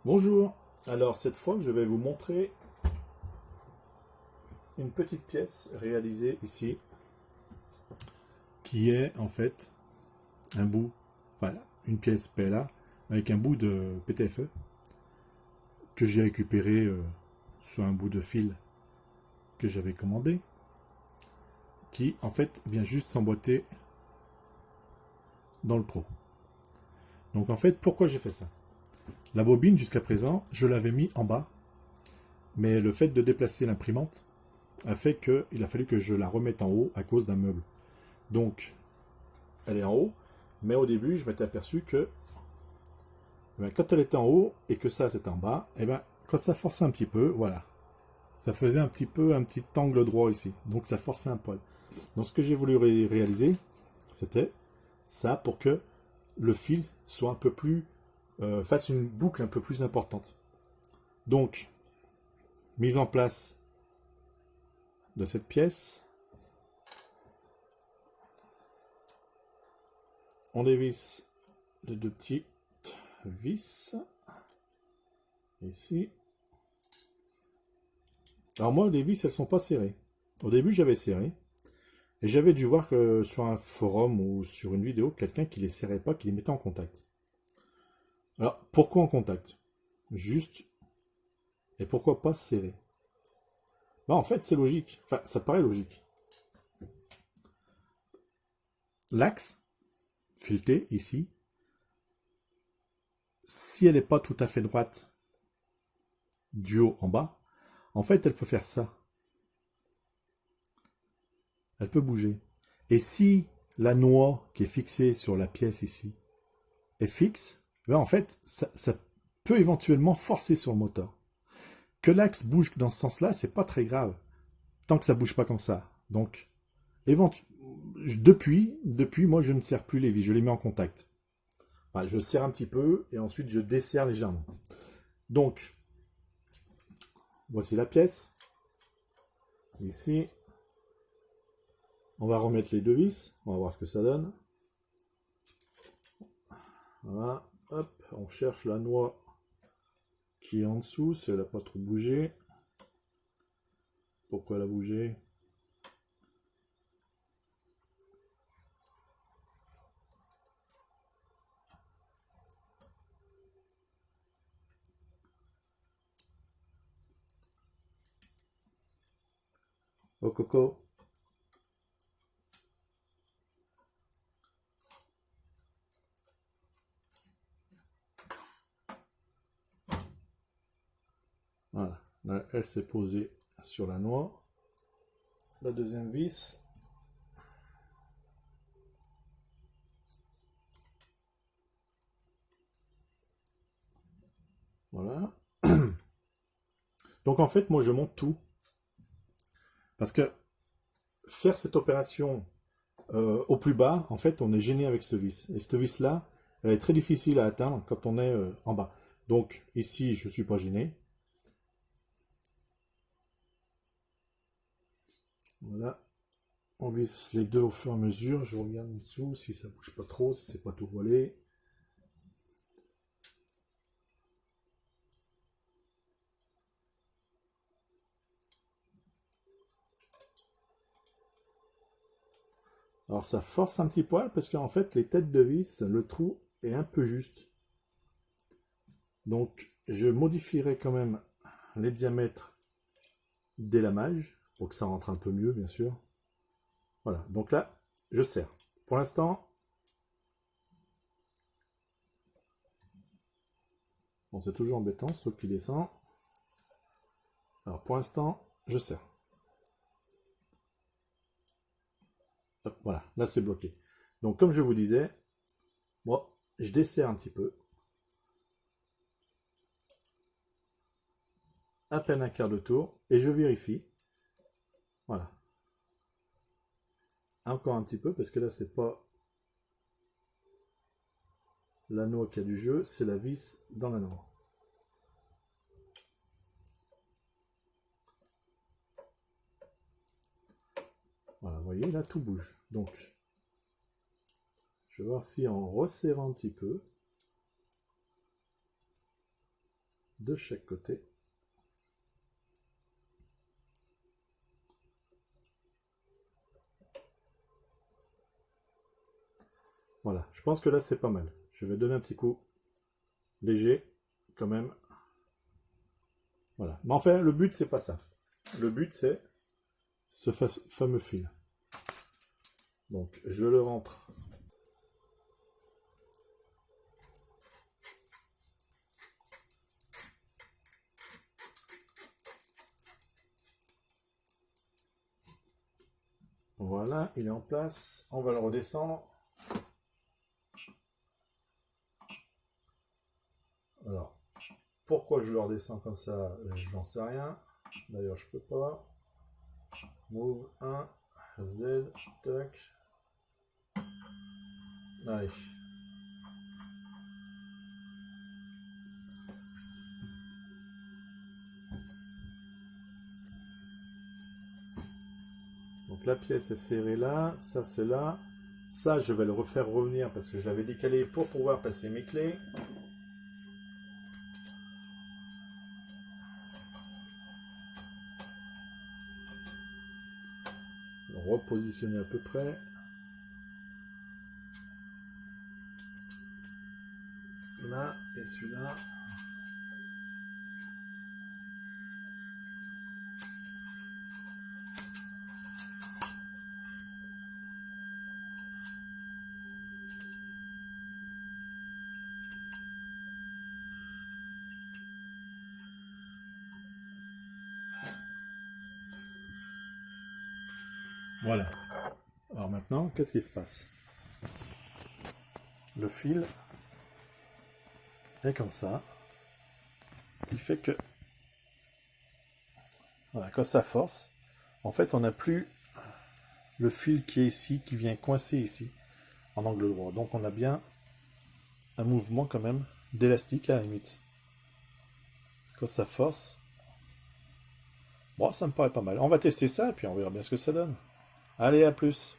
Bonjour, alors cette fois je vais vous montrer une petite pièce réalisée ici qui est en fait un bout, enfin une pièce PLA avec un bout de PTFE que j'ai récupéré sur un bout de fil que j'avais commandé qui en fait vient juste s'emboîter dans le Pro. Donc en fait pourquoi j'ai fait ça? La bobine jusqu'à présent je l'avais mis en bas, mais le fait de déplacer l'imprimante a fait qu'il a fallu que je la remette en haut à cause d'un meuble. Donc, elle est en haut, mais au début, je m'étais aperçu que quand elle était en haut et que ça c'était en bas, quand ça forçait un petit peu, voilà, ça faisait un petit peu un petit angle droit ici. Donc ça forçait un poil. Donc ce que j'ai voulu réaliser, c'était ça pour que le fil soit un peu plus, fasse une boucle un peu plus importante. Donc, mise en place de cette pièce, on dévisse les deux petits vis ici. Alors moi, les vis, elles sont pas serrées. Au début, j'avais serré. Et j'avais dû voir que sur un forum ou sur une vidéo, quelqu'un qui les serrait pas, qui les mettait en contact. Alors, pourquoi en contact? Juste, et pourquoi pas serré? Bah, en fait, c'est logique. Enfin, ça paraît logique. L'axe, fileté, ici, si elle n'est pas tout à fait droite, du haut en bas, en fait, elle peut faire ça. Elle peut bouger. Et si la noix qui est fixée sur la pièce ici est fixe, ben en fait, ça peut éventuellement forcer sur le moteur. Que l'axe bouge dans ce sens-là, c'est pas très grave, tant que ça bouge pas comme ça. Donc, depuis, moi, je ne serre plus les vis, je les mets en contact. Voilà, je serre un petit peu et ensuite je desserre légèrement. Donc, voici la pièce. Ici, on va remettre les deux vis, on va voir ce que ça donne. Voilà, hop, on cherche la noix qui est en dessous, si elle n'a pas trop bougé. Pourquoi elle a bougé? Oh coco. Voilà, là, elle s'est posée sur la noix. La deuxième vis. Voilà. Donc en fait, moi je monte tout. Parce que faire cette opération au plus bas, en fait, on est gêné avec cette vis. Et cette vis-là, elle est très difficile à atteindre quand on est en bas. Donc ici, je ne suis pas gêné. Voilà. On visse les deux au fur et à mesure. Je regarde en dessous si ça bouge pas trop, si c'est pas tout voilé. Alors ça force un petit poil parce qu'en fait les têtes de vis, le trou est un peu juste. Donc je modifierai quand même les diamètres des lamages pour que ça rentre un peu mieux bien sûr. Voilà, donc là je serre. Pour l'instant, bon c'est toujours embêtant ce truc qui descend. Alors pour l'instant, je serre. Hop, voilà, là c'est bloqué. Donc comme je vous disais, moi je desserre un petit peu. À peine un quart de tour et je vérifie. Voilà. Encore un petit peu parce que là c'est pas la noix qui a du jeu, c'est la vis dans la noix. Voilà, vous voyez, là tout bouge. Donc, je vais voir si en resserrant un petit peu, de chaque côté. Voilà, je pense que là c'est pas mal. Je vais donner un petit coup léger quand même. Voilà. Mais enfin, le but c'est pas ça. Le but c'est ce fameux fil. Donc je le rentre. Voilà, il est en place. On va le redescendre. Alors, pourquoi je le redescends comme ça, j'en sais rien. D'ailleurs, je peux pas. Move 1, Z, tac. Allez. Donc la pièce est serrée là, ça c'est là. Ça, je vais le refaire revenir parce que je l'avais décalé pour pouvoir passer mes clés. Repositionner à peu près. Là et celui-là. Voilà. Alors maintenant, qu'est-ce qui se passe? Le fil est comme ça. Ce qui fait que, voilà, quand ça force, en fait, on n'a plus le fil qui est ici, qui vient coincer ici, en angle droit. Donc on a bien un mouvement quand même d'élastique à la limite. Quand ça force, bon, ça me paraît pas mal. On va tester ça, et puis on verra bien ce que ça donne. Allez, à plus!